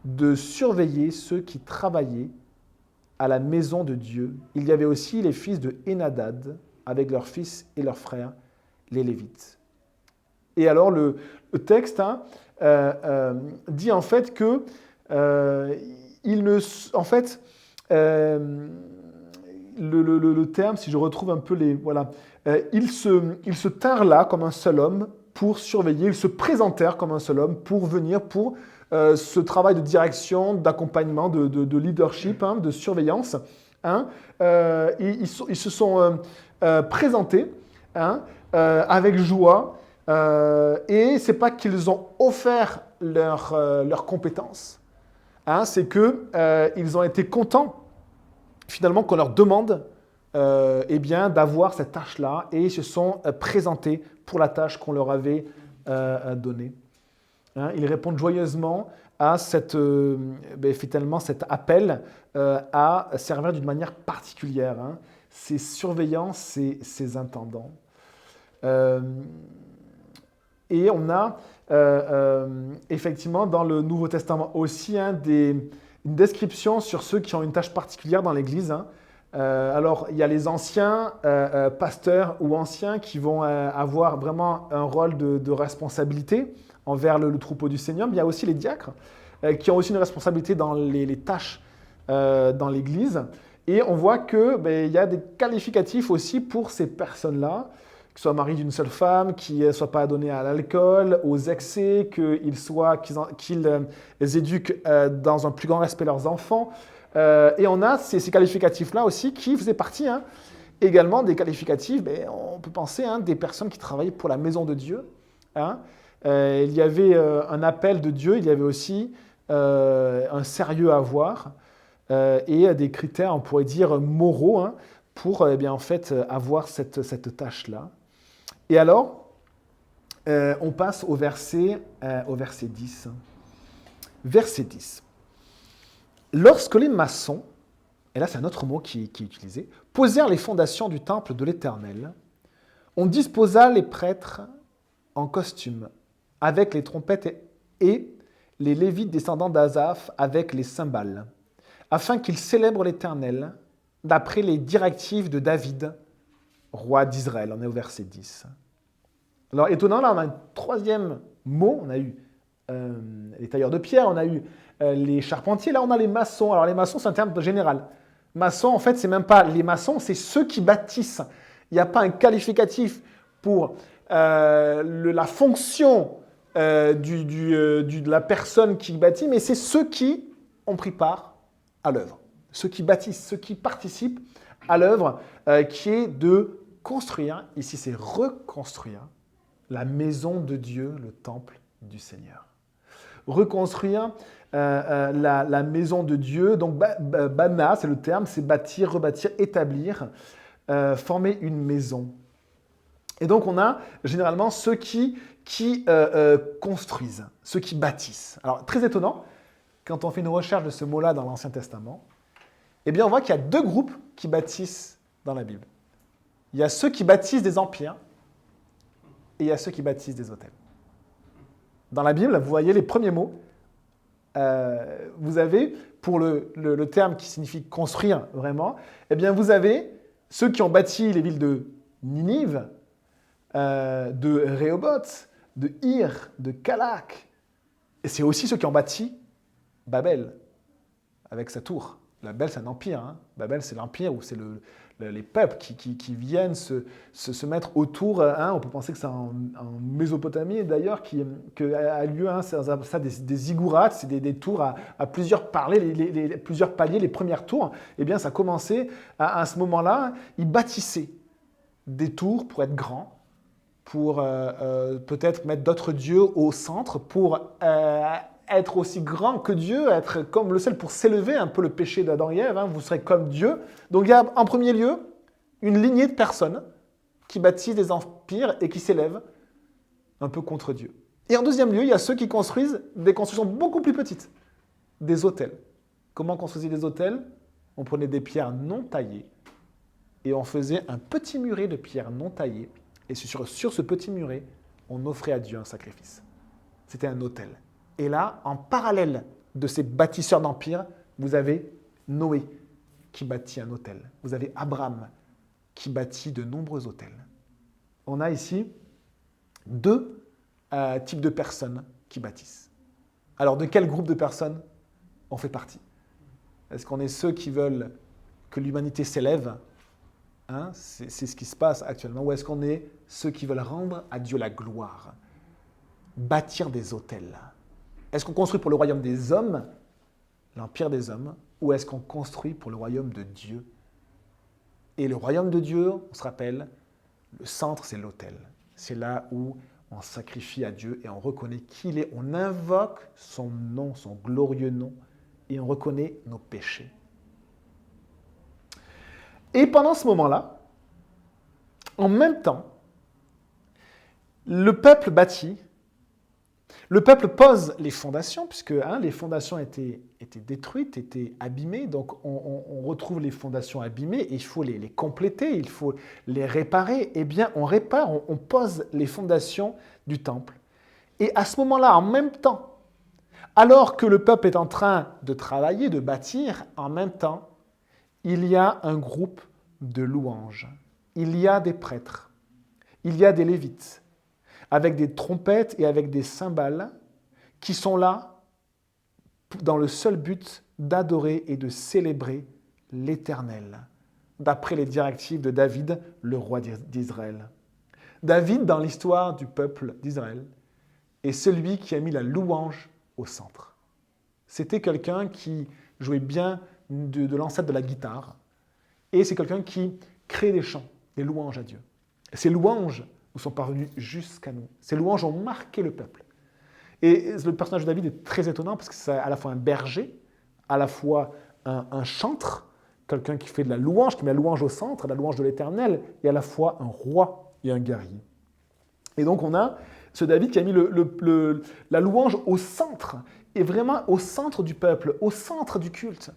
de surveiller ceux qui travaillaient à la maison de Dieu. Il y avait aussi les fils de Hénadad, avec leurs fils et leurs frères, les Lévites. Et alors le texte dit en fait que le terme, si je retrouve un peu les... Voilà, ils se tinrent là comme un seul homme pour surveiller, ils se présentèrent comme un seul homme pour venir, pour ce travail de direction, d'accompagnement, de leadership, de surveillance. Ils se sont présentés avec joie, et ce n'est pas qu'ils ont offert leurs compétences, c'est qu'ils ont été contents finalement qu'on leur demande d'avoir cette tâche-là, et ils se sont présentés pour la tâche qu'on leur avait donnée. Ils répondent joyeusement à finalement cet appel à servir d'une manière particulière, ces surveillants, ces intendants. Et on a effectivement dans le Nouveau Testament aussi une description sur ceux qui ont une tâche particulière dans l'Église. Alors, il y a les anciens pasteurs ou anciens qui vont avoir vraiment un rôle de responsabilité envers le troupeau du Seigneur. Mais il y a aussi les diacres qui ont aussi une responsabilité dans les tâches dans l'Église. Et on voit qu'il y a des qualificatifs aussi pour ces personnes-là, qu'ils soient mariés d'une seule femme, qu'ils ne soient pas donnés à l'alcool, aux excès, qu'ils éduquent dans un plus grand respect leurs enfants. Et on a ces qualificatifs-là aussi qui faisaient partie également des qualificatifs, on peut penser, des personnes qui travaillaient pour la maison de Dieu. Il y avait un appel de Dieu, il y avait aussi un sérieux à avoir et des critères, on pourrait dire, moraux pour en fait, avoir cette tâche-là. Et alors, on passe au verset 10. Verset 10. Lorsque les maçons, et là c'est un autre mot qui est utilisé, posèrent les fondations du temple de l'Éternel, on disposa les prêtres en costume, avec les trompettes et les Lévites descendants d'Asaph avec les cymbales, afin qu'ils célèbrent l'Éternel d'après les directives de David, roi d'Israël. On est au verset 10. Alors étonnant, là on a un troisième mot, on a eu les tailleurs de pierre, on a eu les charpentiers, là on a les maçons. Alors les maçons c'est un terme général. Maçon en fait c'est même pas les maçons, c'est ceux qui bâtissent. Il n'y a pas un qualificatif pour la fonction de la personne qui bâtit, mais c'est ceux qui ont pris part à l'œuvre. Ceux qui bâtissent, ceux qui participent à l'œuvre qui est de construire, ici c'est reconstruire, la maison de Dieu, le temple du Seigneur. Reconstruire la maison de Dieu, donc bana, c'est le terme, c'est bâtir, rebâtir, établir, former une maison. Et donc on a généralement ceux qui construisent, ceux qui bâtissent. Alors très étonnant, quand on fait une recherche de ce mot-là dans l'Ancien Testament, eh bien on voit qu'il y a deux groupes qui bâtissent dans la Bible. Il y a ceux qui bâtissent des empires et il y a ceux qui bâtissent des hôtels. Dans la Bible, vous voyez les premiers mots. Vous avez, pour le terme qui signifie construire vraiment, eh bien vous avez ceux qui ont bâti les villes de Ninive, de Rehoboth, de Ir, de Calach. Et c'est aussi ceux qui ont bâti Babel, avec sa tour. Babel, c'est un empire. Hein. Babel, c'est l'empire où c'est les peuples qui viennent se mettre autour. Hein. On peut penser que c'est en Mésopotamie, d'ailleurs, que a lieu ça, des ziggourats, c'est des tours à plusieurs paliers, plusieurs paliers, les premières tours. Eh bien, ça a commencé à ce moment-là. Ils bâtissaient des tours pour être grands, pour peut-être mettre d'autres dieux au centre, pour être aussi grand que Dieu, être comme le ciel, pour s'élever, un peu le péché d'Adam et Ève, hein, vous serez comme Dieu. Donc il y a en premier lieu une lignée de personnes qui bâtissent des empires et qui s'élèvent un peu contre Dieu. Et en deuxième lieu, il y a ceux qui construisent des constructions beaucoup plus petites, des autels. Comment construisaient des autels? On prenait des pierres non taillées et on faisait un petit muret de pierres non taillées. Et sur ce petit muret, on offrait à Dieu un sacrifice. C'était un autel. Et là, en parallèle de ces bâtisseurs d'empire, vous avez Noé qui bâtit un autel. Vous avez Abraham qui bâtit de nombreux autels. On a ici deux types de personnes qui bâtissent. Alors, de quel groupe de personnes on fait partie? Est-ce qu'on est ceux qui veulent que l'humanité s'élève? Hein, c'est ce qui se passe actuellement. Ou est-ce qu'on est ceux qui veulent rendre à Dieu la gloire? Bâtir des autels. Est-ce qu'on construit pour le royaume des hommes, l'empire des hommes, ou est-ce qu'on construit pour le royaume de Dieu? Et le royaume de Dieu, on se rappelle, le centre, c'est l'autel. C'est là où on sacrifie à Dieu et on reconnaît qui il est. On invoque son nom, son glorieux nom, et on reconnaît nos péchés. Et pendant ce moment-là, en même temps, le peuple bâtit. Le peuple pose les fondations, puisque les fondations étaient détruites, étaient abîmées, donc on retrouve les fondations abîmées, et il faut les compléter, il faut les réparer. Eh bien, on répare, on pose les fondations du temple. Et à ce moment-là, en même temps, alors que le peuple est en train de travailler, de bâtir, en même temps, il y a un groupe de louanges. Il y a des prêtres, il y a des lévites, avec des trompettes et avec des cymbales, qui sont là dans le seul but d'adorer et de célébrer l'Éternel, d'après les directives de David, le roi d'Israël. David, dans l'histoire du peuple d'Israël, est celui qui a mis la louange au centre. C'était quelqu'un qui jouait bien de l'ancêtre de la guitare, et c'est quelqu'un qui crée des chants, des louanges à Dieu. Et ces louanges nous sont parvenus jusqu'à nous. Ces louanges ont marqué le peuple. Et le personnage de David est très étonnant parce que c'est à la fois un berger, à la fois un chantre, quelqu'un qui fait de la louange, qui met la louange au centre, la louange de l'Éternel, et à la fois un roi et un guerrier. Et donc on a ce David qui a mis la louange au centre, et vraiment au centre du peuple, au centre du culte.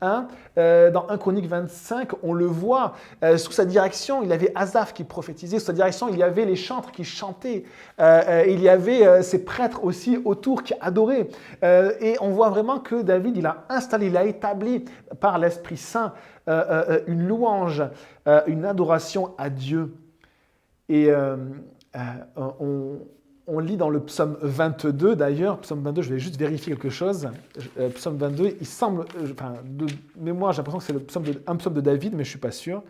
Dans 1 Chronique 25, on le voit, sous sa direction, il y avait Asaph qui prophétisait, sous sa direction, il y avait les chantres qui chantaient, il y avait ces prêtres aussi autour qui adoraient. Et on voit vraiment que David, il a installé, il a établi par l'Esprit Saint une louange, une adoration à Dieu. Et on lit dans le psaume 22, d'ailleurs, psaume 22, je vais juste vérifier quelque chose. Psaume 22, il semble, de mémoire, j'ai l'impression que c'est un psaume de David, mais je ne suis pas sûr.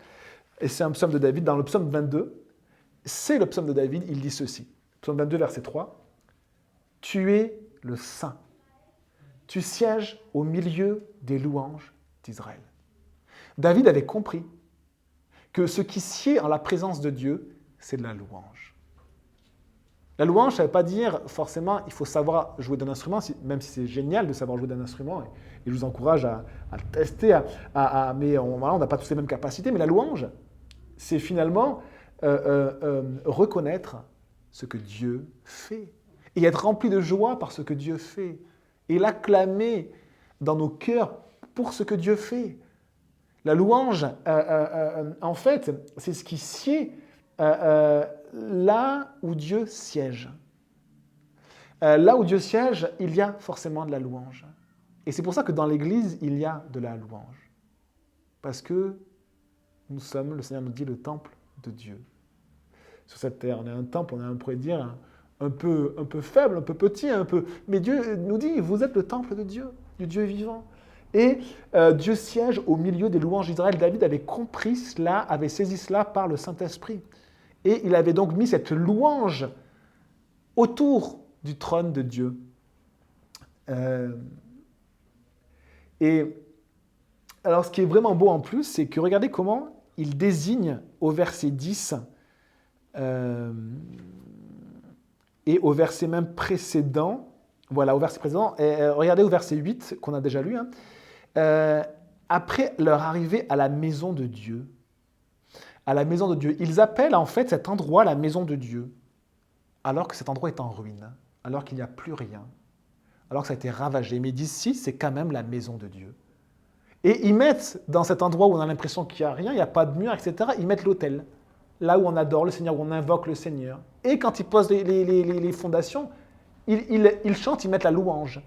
Et c'est un psaume de David. Dans le psaume 22, c'est le psaume de David, il dit ceci. Psaume 22, verset 3. « Tu es le Saint. Tu sièges au milieu des louanges d'Israël. » David avait compris que ce qui sied en la présence de Dieu, c'est de la louange. La louange, ça ne veut pas dire forcément il faut savoir jouer d'un instrument, même si c'est génial de savoir jouer d'un instrument, et je vous encourage à le tester, mais on n'a pas tous les mêmes capacités, mais la louange, c'est finalement reconnaître ce que Dieu fait, et être rempli de joie par ce que Dieu fait, et l'acclamer dans nos cœurs pour ce que Dieu fait. La louange, en fait, c'est ce qui sied là où Dieu siège. là où Dieu siège, il y a forcément de la louange. Et c'est pour ça que dans l'Église, il y a de la louange. Parce que nous sommes, le Seigneur nous dit, le temple de Dieu. Sur cette terre, on est un temple, on pourrait dire, un peu faible, un peu petit, mais Dieu nous dit, vous êtes le temple de Dieu, du Dieu vivant. Et Dieu siège au milieu des louanges d'Israël. David avait compris cela, avait saisi cela par le Saint-Esprit. Et il avait donc mis cette louange autour du trône de Dieu. Et alors, ce qui est vraiment beau en plus, c'est que regardez comment il désigne au verset 10 et au verset même précédent. Voilà, au verset précédent. Regardez au verset 8 qu'on a déjà lu. Après leur arrivée à la maison de Dieu, ils appellent en fait cet endroit la maison de Dieu, alors que cet endroit est en ruine, alors qu'il n'y a plus rien, alors que ça a été ravagé. Mais d'ici, c'est quand même la maison de Dieu. Et ils mettent dans cet endroit où on a l'impression qu'il n'y a rien, il n'y a pas de mur, etc., ils mettent l'autel, là où on adore le Seigneur, où on invoque le Seigneur. Et quand ils posent les fondations, ils chantent, ils mettent la louange.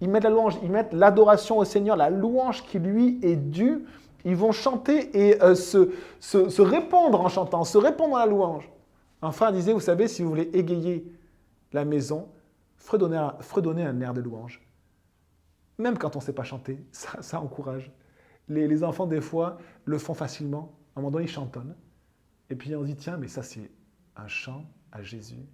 Ils mettent la louange, ils mettent l'adoration au Seigneur, la louange qui lui est due. Ils vont chanter et se répondre en chantant, se répondre à la louange. Enfin, disait, vous savez, si vous voulez égayer la maison, fredonnez un air de louange. Même quand on ne sait pas chanter, ça encourage. Les enfants, des fois, le font facilement. À un moment donné, ils chantonnent. Et puis on se dit, tiens, mais ça, c'est un chant à Jésus.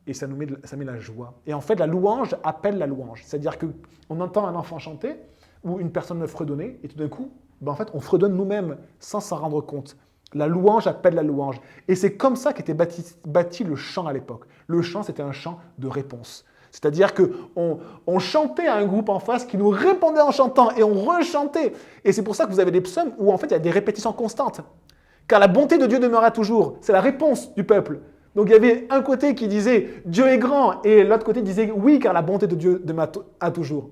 Et ça met la joie. Et en fait, la louange appelle la louange. C'est-à-dire qu'on entend un enfant chanter ou une personne fredonner, et tout d'un coup, en fait, on fredonne nous-mêmes sans s'en rendre compte. La louange appelle la louange. Et c'est comme ça qu'était bâti le chant à l'époque. Le chant, c'était un chant de réponse. C'est-à-dire qu'on chantait à un groupe en face qui nous répondait en chantant et on rechantait. Et c'est pour ça que vous avez des psaumes où en fait il y a des répétitions constantes. Car la bonté de Dieu demeurera toujours. C'est la réponse du peuple. Donc il y avait un côté qui disait Dieu est grand et l'autre côté disait oui car la bonté de Dieu demeurera toujours.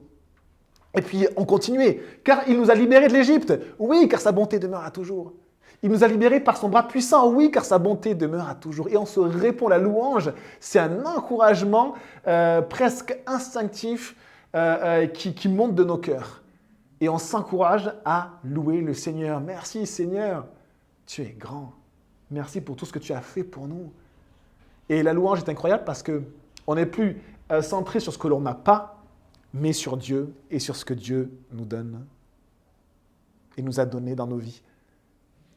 Et puis on continuait. Car il nous a libérés de l'Égypte. Oui car sa bonté demeurera toujours. Il nous a libérés par son bras puissant, oui, car sa bonté demeure à toujours. Et on se répond, la louange, c'est un encouragement presque instinctif qui monte de nos cœurs. Et on s'encourage à louer le Seigneur. Merci Seigneur, tu es grand. Merci pour tout ce que tu as fait pour nous. Et la louange est incroyable parce qu'on n'est plus centré sur ce que l'on n'a pas, mais sur Dieu et sur ce que Dieu nous donne et nous a donné dans nos vies.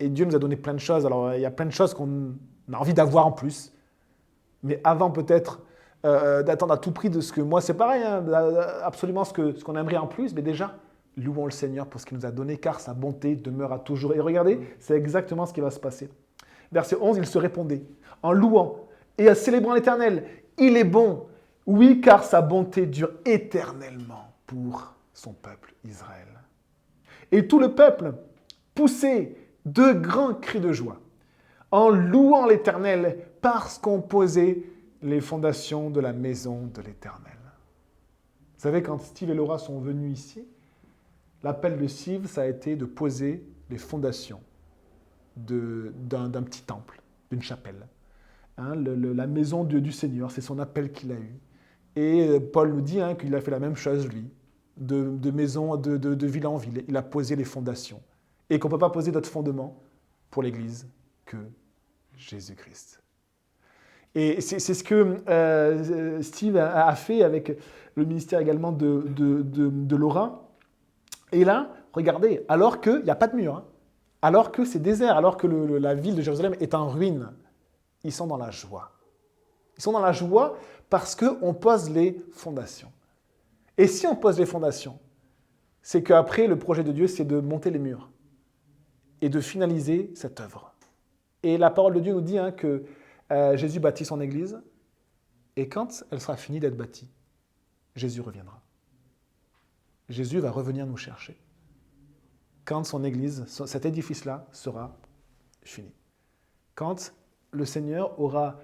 Et Dieu nous a donné plein de choses. Alors, il y a plein de choses qu'on a envie d'avoir en plus. Mais avant peut-être d'attendre à tout prix de ce que... Moi, c'est pareil, hein, absolument ce qu'on aimerait en plus. Mais déjà, louons le Seigneur pour ce qu'il nous a donné, car sa bonté demeure à toujours. Et regardez, c'est exactement ce qui va se passer. Verset 11, il se répondait en louant et en célébrant l'Éternel. Il est bon, oui, car sa bonté dure éternellement pour son peuple Israël. Et tout le peuple poussait de grands cris de joie, en louant l'Éternel parce qu'on posait les fondations de la maison de l'Éternel. Vous savez, quand Steve et Laura sont venus ici, l'appel de Steve, ça a été de poser les fondations d'un petit temple, d'une chapelle. Hein, la maison du Seigneur, c'est son appel qu'il a eu. Et Paul nous dit qu'il a fait la même chose, lui, de maison, de ville en ville. Il a posé les fondations. Et qu'on ne peut pas poser d'autre fondement pour l'Église que Jésus-Christ. Et c'est ce que Steve a fait avec le ministère également de Laura. Et là, regardez, alors qu'il n'y a pas de mur, alors que c'est désert, alors que la ville de Jérusalem est en ruine, ils sont dans la joie. Ils sont dans la joie parce qu'on pose les fondations. Et si on pose les fondations, c'est qu'après, le projet de Dieu, c'est de monter les murs et de finaliser cette œuvre. Et la parole de Dieu nous dit que Jésus bâtit son Église, et quand elle sera finie d'être bâtie, Jésus reviendra. Jésus va revenir nous chercher. Quand son Église, cet édifice-là, sera fini. Quand le Seigneur aura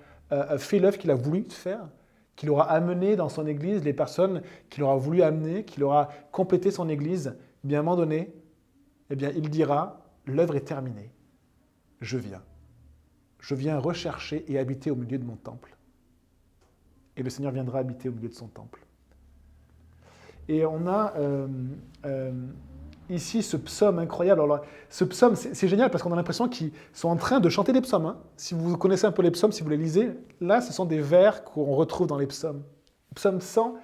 fait l'œuvre qu'il a voulu faire, qu'il aura amené dans son Église les personnes qu'il aura voulu amener, qu'il aura complété son Église, bien à un moment donné, eh bien, il dira, l'œuvre est terminée, je viens. Je viens rechercher et habiter au milieu de mon temple. et le Seigneur viendra habiter au milieu de son temple. Et on a ici ce psaume incroyable. Alors, ce psaume, c'est génial parce qu'on a l'impression qu'ils sont en train de chanter des psaumes. Hein. Si vous connaissez un peu les psaumes, si vous les lisez, là, ce sont des vers qu'on retrouve dans les psaumes. Psaume 100,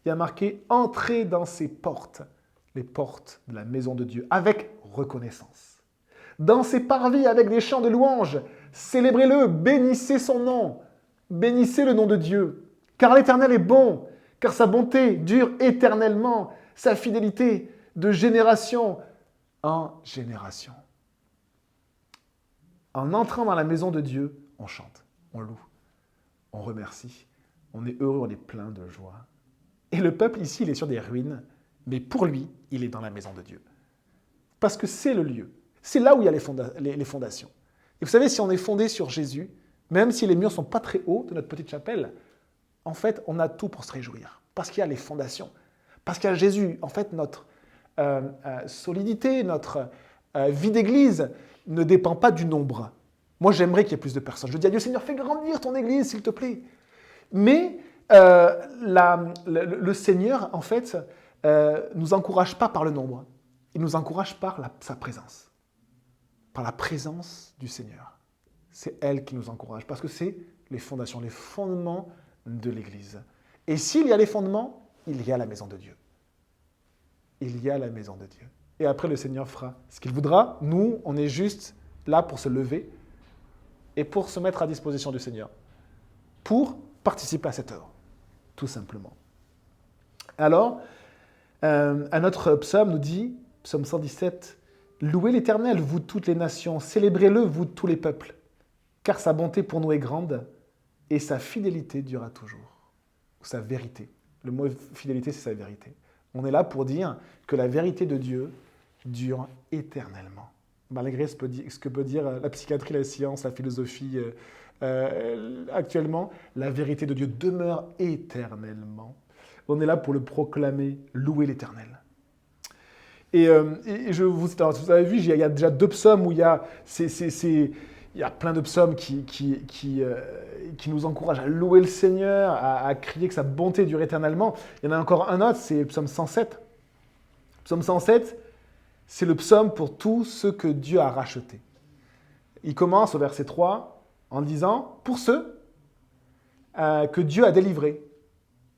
il y a marqué « Entrez dans ses portes, les portes de la maison de Dieu, avec reconnaissance. Dans ses parvis, avec des chants de louange, célébrez-le, bénissez son nom, bénissez le nom de Dieu. Car l'Éternel est bon, car sa bonté dure éternellement, sa fidélité de génération en génération. » En entrant dans la maison de Dieu, on chante, on loue, on remercie, on est heureux, on est plein de joie. Et le peuple ici, il est sur des ruines, mais pour lui, il est dans la maison de Dieu. Parce que c'est le lieu, c'est là où il y a les fondations. Et vous savez, si on est fondé sur Jésus, même si les murs ne sont pas très hauts de notre petite chapelle, en fait, on a tout pour se réjouir. Parce qu'il y a les fondations. Parce qu'il y a Jésus. En fait, notre solidité, notre vie d'église ne dépend pas du nombre. Moi, j'aimerais qu'il y ait plus de personnes. Je dis à Dieu, Seigneur, fais grandir ton église, s'il te plaît. Mais le Seigneur, en fait, nous encourage pas par le nombre. Il nous encourage par sa présence. Par la présence du Seigneur. C'est elle qui nous encourage. Parce que c'est les fondations, les fondements de l'Église. Et s'il y a les fondements, il y a la maison de Dieu. Il y a la maison de Dieu. Et après, le Seigneur fera ce qu'il voudra. Nous, on est juste là pour se lever et pour se mettre à disposition du Seigneur. Pour participer à cette œuvre. Tout simplement. Alors, un autre psaume nous dit, psaume 117, « Louez l'Éternel, vous toutes les nations, célébrez-le, vous tous les peuples, car sa bonté pour nous est grande, et sa fidélité durera toujours. » Ou sa vérité. Le mot fidélité, c'est sa vérité. On est là pour dire que la vérité de Dieu dure éternellement. Malgré ce que peut dire la psychiatrie, la science, la philosophie actuellement, la vérité de Dieu demeure éternellement. On est là pour le proclamer, louer l'Éternel. Et vous avez vu, il y a déjà 2 psaumes où il y a plein de psaumes qui nous encouragent à louer le Seigneur, à crier que sa bonté dure éternellement. Il y en a encore un autre, c'est le psaume 107. Psaume 107, c'est le psaume pour tous ceux que Dieu a rachetés. Il commence au verset 3 en disant « Pour ceux que Dieu a délivrés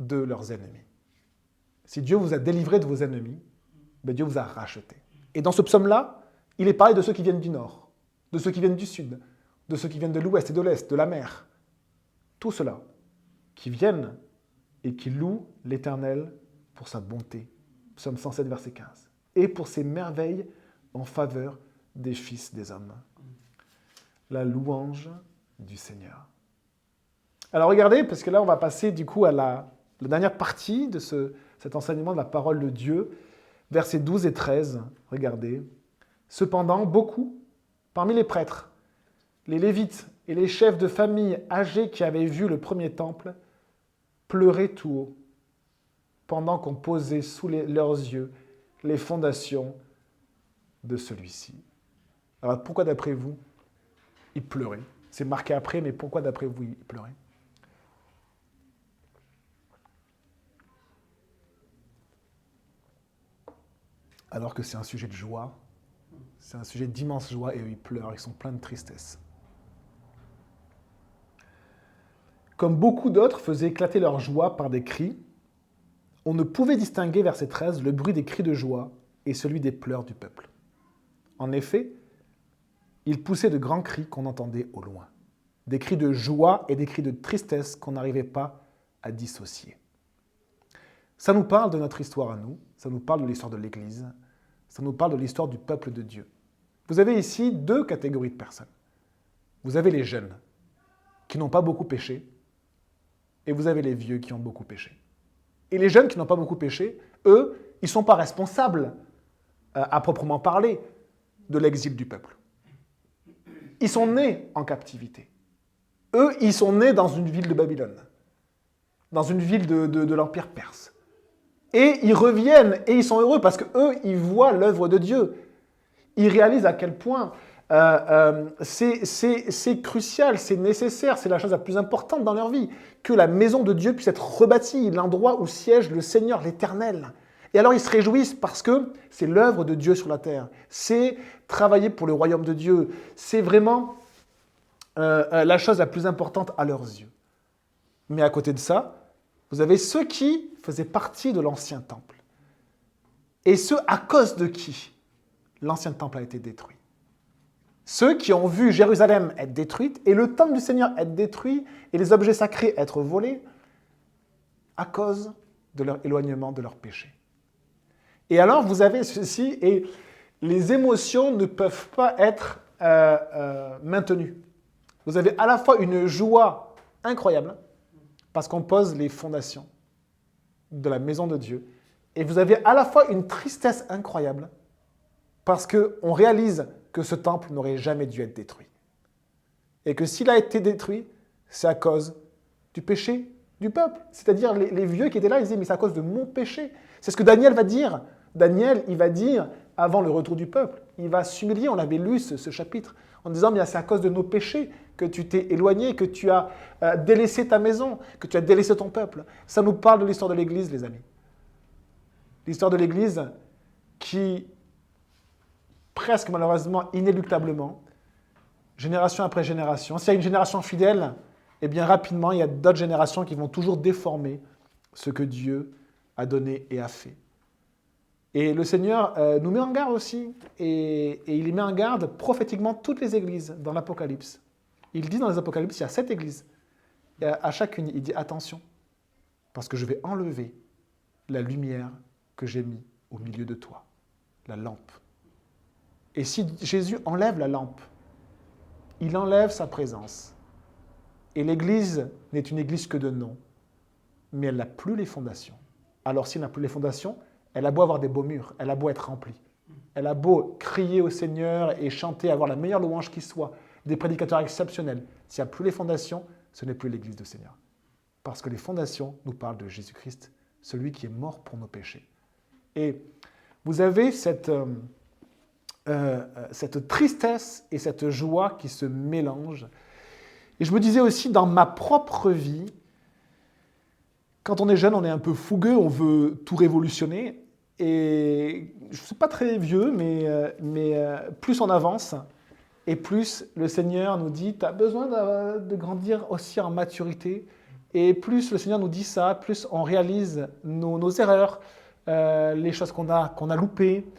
de leurs ennemis. » Si Dieu vous a délivré de vos ennemis, ben Dieu vous a rachetés. Et dans ce psaume-là, il est parlé de ceux qui viennent du nord, de ceux qui viennent du sud, de ceux qui viennent de l'ouest et de l'est, de la mer. Tout cela qui viennent et qui louent l'Éternel pour sa bonté. Psaume 107, verset 15. Et pour ses merveilles en faveur des fils des hommes. La louange du Seigneur. Alors regardez, parce que là on va passer du coup à la dernière partie de cet enseignement de la parole de Dieu, versets 12 et 13. Regardez. Cependant, beaucoup, parmi les prêtres, les Lévites et les chefs de famille âgés qui avaient vu le premier temple, pleuraient tout haut, pendant qu'on posait sous leurs yeux les fondations de celui-ci. Alors pourquoi d'après vous, ils pleuraient? C'est marqué après, mais pourquoi d'après vous, ils pleuraient? Alors que c'est un sujet de joie, c'est un sujet d'immense joie, et eux, ils pleurent, ils sont pleins de tristesse. Comme beaucoup d'autres faisaient éclater leur joie par des cris, on ne pouvait distinguer, verset 13, le bruit des cris de joie et celui des pleurs du peuple. En effet, ils poussaient de grands cris qu'on entendait au loin, des cris de joie et des cris de tristesse qu'on n'arrivait pas à dissocier. Ça nous parle de notre histoire à nous, ça nous parle de l'histoire de l'Église, ça nous parle de l'histoire du peuple de Dieu. Vous avez ici 2 catégories de personnes. Vous avez les jeunes, qui n'ont pas beaucoup péché, et vous avez les vieux qui ont beaucoup péché. Et les jeunes qui n'ont pas beaucoup péché, eux, ils ne sont pas responsables, à proprement parler, de l'exil du peuple. Ils sont nés en captivité. Eux, ils sont nés dans une ville de Babylone, dans une ville de l'Empire perse. Et ils reviennent et ils sont heureux parce qu'eux, ils voient l'œuvre de Dieu. Ils réalisent à quel point c'est crucial, c'est nécessaire, c'est la chose la plus importante dans leur vie, que la maison de Dieu puisse être rebâtie, l'endroit où siège le Seigneur, l'Éternel. Et alors ils se réjouissent parce que c'est l'œuvre de Dieu sur la terre. C'est travailler pour le royaume de Dieu. C'est vraiment la chose la plus importante à leurs yeux. Mais à côté de ça, vous avez ceux qui faisaient partie de l'ancien temple. Et ceux à cause de qui l'ancien temple a été détruit. Ceux qui ont vu Jérusalem être détruite et le temple du Seigneur être détruit et les objets sacrés être volés à cause de leur éloignement de leur péché. Et alors, vous avez ceci, et les émotions ne peuvent pas être maintenues. Vous avez à la fois une joie incroyable, parce qu'on pose les fondations de la maison de Dieu, et vous avez à la fois une tristesse incroyable, parce qu'on réalise que ce temple n'aurait jamais dû être détruit. Et que s'il a été détruit, c'est à cause du péché du peuple. C'est-à-dire les vieux qui étaient là, ils disaient, mais c'est à cause de mon péché. C'est ce que Daniel va dire. Daniel, il va dire, avant le retour du peuple, il va s'humilier, on avait lu ce chapitre, en disant, mais c'est à cause de nos péchés que tu t'es éloigné, que tu as délaissé ta maison, que tu as délaissé ton peuple. Ça nous parle de l'histoire de l'Église, les amis. L'histoire de l'Église qui, presque malheureusement, inéluctablement, génération après génération, s'il y a une génération fidèle, eh bien rapidement, il y a d'autres générations qui vont toujours déformer ce que Dieu a donné et a fait. Et le Seigneur nous met en garde aussi, et il met en garde prophétiquement toutes les églises dans l'Apocalypse. Il dit dans les Apocalypses, il y a 7 églises. Et à chacune, il dit attention, parce que je vais enlever la lumière que j'ai mise au milieu de toi, la lampe. Et si Jésus enlève la lampe, il enlève sa présence. Et l'église n'est une église que de nom, mais elle n'a plus les fondations. Alors s'il n'a plus les fondations, elle a beau avoir des beaux murs, elle a beau être remplie. Elle a beau crier au Seigneur et chanter, avoir la meilleure louange qui soit, des prédicateurs exceptionnels. S'il n'y a plus les fondations, ce n'est plus l'église du Seigneur. Parce que les fondations nous parlent de Jésus-Christ, celui qui est mort pour nos péchés. Et vous avez cette tristesse et cette joie qui se mélangent. Et je me disais aussi, dans ma propre vie, quand on est jeune, on est un peu fougueux, on veut tout révolutionner. Et je ne suis pas très vieux, mais plus on avance, et plus le Seigneur nous dit, tu as besoin de grandir aussi en maturité. Et plus le Seigneur nous dit ça, plus on réalise nos erreurs, les choses qu'on a loupées,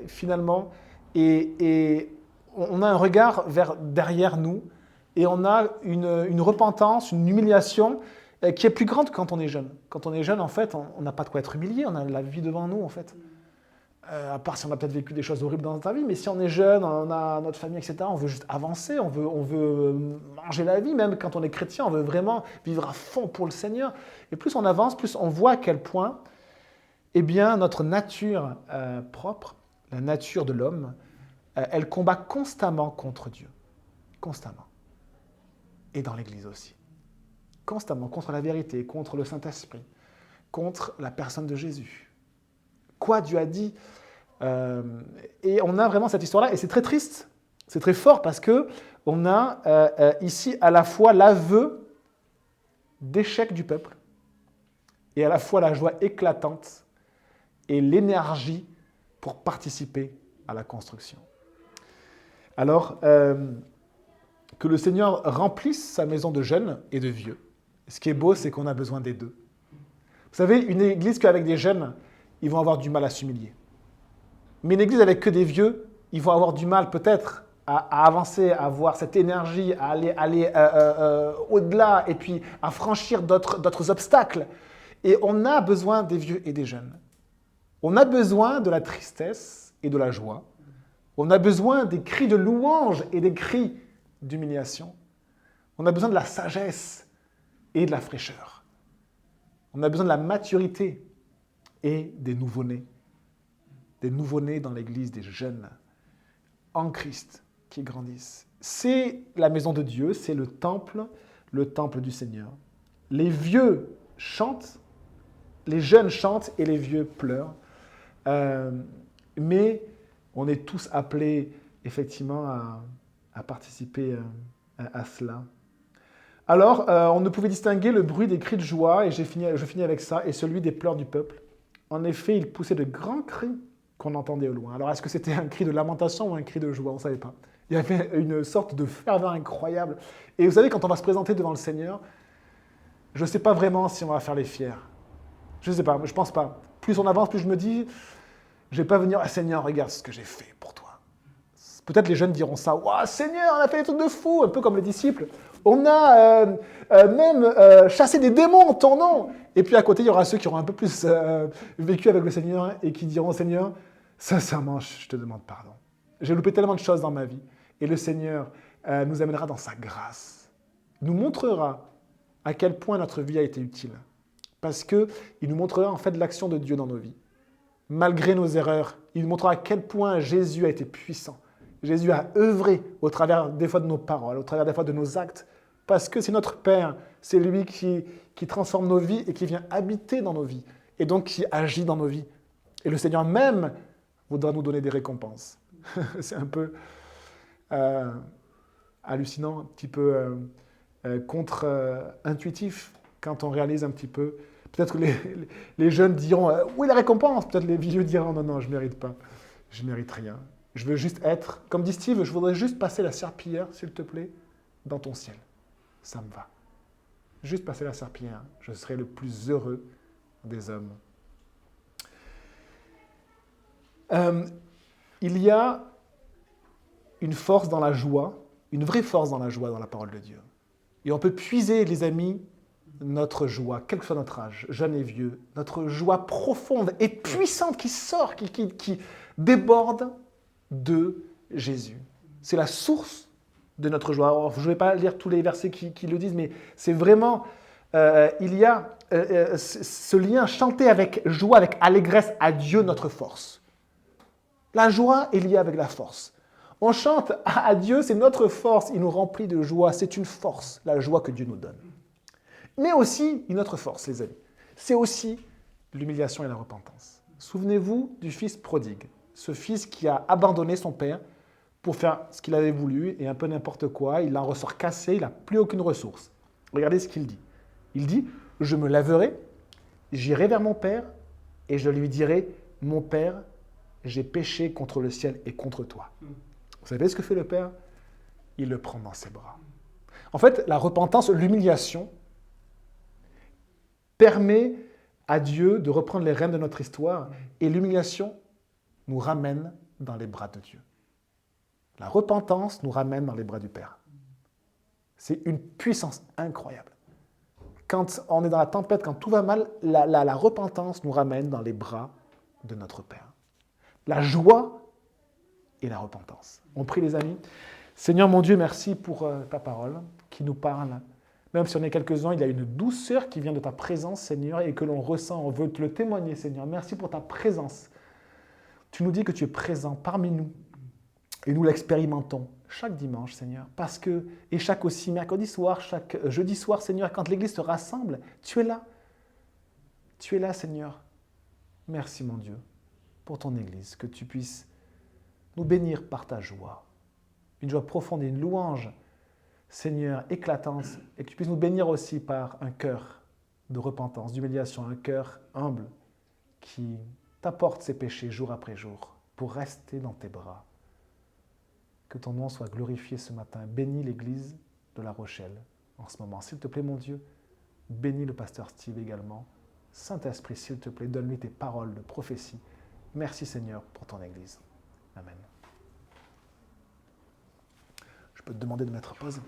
finalement. Et on a un regard derrière nous, et on a une repentance, une humiliation qui est plus grande que quand on est jeune. Quand on est jeune, en fait, on n'a pas de quoi être humilié, on a la vie devant nous, en fait. À part si on a peut-être vécu des choses horribles dans notre vie, mais si on est jeune, on a notre famille, etc., on veut juste avancer, on veut manger la vie, même quand on est chrétien, on veut vraiment vivre à fond pour le Seigneur. Et plus on avance, plus on voit à quel point, eh bien, notre nature propre, la nature de l'homme, elle combat constamment contre Dieu. Constamment. Et dans l'Église aussi. Constamment, contre la vérité, contre le Saint-Esprit, contre la personne de Jésus. Quoi Dieu a dit. Et on a vraiment cette histoire-là, et c'est très triste, c'est très fort, parce qu'on a ici à la fois l'aveu d'échec du peuple, et à la fois la joie éclatante, et l'énergie pour participer à la construction. Alors, que le Seigneur remplisse sa maison de jeunes et de vieux. Ce qui est beau, c'est qu'on a besoin des deux. Vous savez, une église qu'avec des jeunes, ils vont avoir du mal à s'humilier. Mais une église avec que des vieux, ils vont avoir du mal peut-être à avancer, à avoir cette énergie, à aller au-delà et puis à franchir d'autres obstacles. Et on a besoin des vieux et des jeunes. On a besoin de la tristesse et de la joie. On a besoin des cris de louange et des cris d'humiliation. On a besoin de la sagesse et de la fraîcheur. On a besoin de la maturité et des nouveau-nés. Des nouveau-nés dans l'Église, des jeunes en Christ qui grandissent. C'est la maison de Dieu, c'est le temple du Seigneur. Les vieux chantent, les jeunes chantent et les vieux pleurent. Mais on est tous appelés effectivement à participer à cela. Alors, on ne pouvait distinguer le bruit des cris de joie, et je finis avec ça, et celui des pleurs du peuple. En effet, il poussait de grands cris qu'on entendait au loin. Alors, est-ce que c'était un cri de lamentation ou un cri de joie? On ne savait pas. Il y avait une sorte de ferveur incroyable. Et vous savez, quand on va se présenter devant le Seigneur, je ne sais pas vraiment si on va faire les fiers. Je ne sais pas, je ne pense pas. Plus on avance, plus je me dis, je ne vais pas venir, ah, Seigneur, regarde ce que j'ai fait pour toi. Peut-être les jeunes diront ça, waouh, Seigneur, on a fait des trucs de fou, un peu comme les disciples. On a même chassé des démons en ton nom. Et puis à côté, il y aura ceux qui auront un peu plus vécu avec le Seigneur et qui diront, Seigneur, sincèrement, je te demande pardon. J'ai loupé tellement de choses dans ma vie. Et le Seigneur nous amènera dans sa grâce. Nous montrera à quel point notre vie a été utile. Parce qu'il nous montrera en fait l'action de Dieu dans nos vies. Malgré nos erreurs, il nous montrera à quel point Jésus a été puissant. Jésus a œuvré au travers des fois de nos paroles, au travers des fois de nos actes, parce que c'est notre Père, c'est lui qui transforme nos vies et qui vient habiter dans nos vies, et donc qui agit dans nos vies. Et le Seigneur même voudra nous donner des récompenses. C'est un peu hallucinant, un petit peu contre-intuitif quand on réalise un petit peu. Peut-être que les jeunes diront « Oui, la récompense !» Peut-être les vieux diront « Non, non, je ne mérite pas. Je ne mérite rien. Je veux juste être, comme dit Steve, je voudrais juste passer la serpillière, s'il te plaît, dans ton ciel. Ça me va. Juste passer la serpillière, je serai le plus heureux des hommes. » Il y a une force dans la joie, une vraie force dans la joie dans la parole de Dieu. Et on peut puiser, les amis, notre joie, quel que soit notre âge, jeune et vieux, notre joie profonde et puissante qui sort, qui déborde de Jésus. C'est la source de notre joie. Alors, je ne vais pas lire tous les versets qui le disent, mais c'est vraiment, il y a ce lien chanté avec joie, avec allégresse à Dieu, notre force. La joie est liée avec la force. On chante à Dieu, c'est notre force, il nous remplit de joie, c'est une force, la joie que Dieu nous donne. Mais aussi, une autre force, les amis, c'est aussi l'humiliation et la repentance. Souvenez-vous du fils prodigue, ce fils qui a abandonné son père pour faire ce qu'il avait voulu et un peu n'importe quoi, il en ressort cassé, il n'a plus aucune ressource. Regardez ce qu'il dit. Il dit, je me lèverai, j'irai vers mon père et je lui dirai, mon père, j'ai péché contre le ciel et contre toi. Vous savez ce que fait le père? Il le prend dans ses bras. En fait, la repentance, l'humiliation, permet à Dieu de reprendre les rênes de notre histoire et l'humiliation nous ramène dans les bras de Dieu. La repentance nous ramène dans les bras du Père. C'est une puissance incroyable. Quand on est dans la tempête, quand tout va mal, la repentance nous ramène dans les bras de notre Père. La joie et la repentance. On prie les amis. Seigneur mon Dieu, merci pour ta parole qui nous parle. Même si on est quelques-uns, il y a une douceur qui vient de ta présence, Seigneur, et que l'on ressent. On veut te le témoigner, Seigneur. Merci pour ta présence. Tu nous dis que tu es présent parmi nous. Et nous l'expérimentons chaque dimanche, Seigneur. Et chaque aussi mercredi soir, chaque jeudi soir, Seigneur, quand l'Église se rassemble, tu es là. Tu es là, Seigneur. Merci, mon Dieu, pour ton Église, que tu puisses nous bénir par ta joie. Une joie profonde et une louange, Seigneur, éclatante, et que tu puisses nous bénir aussi par un cœur de repentance, d'humiliation, un cœur humble qui t'apporte ses péchés jour après jour pour rester dans tes bras. Que ton nom soit glorifié ce matin. Bénis l'Église de La Rochelle en ce moment. S'il te plaît, mon Dieu, bénis le pasteur Steve également. Saint-Esprit, s'il te plaît, donne-lui tes paroles de prophétie. Merci, Seigneur, pour ton Église. Amen. Je peux te demander de mettre pause.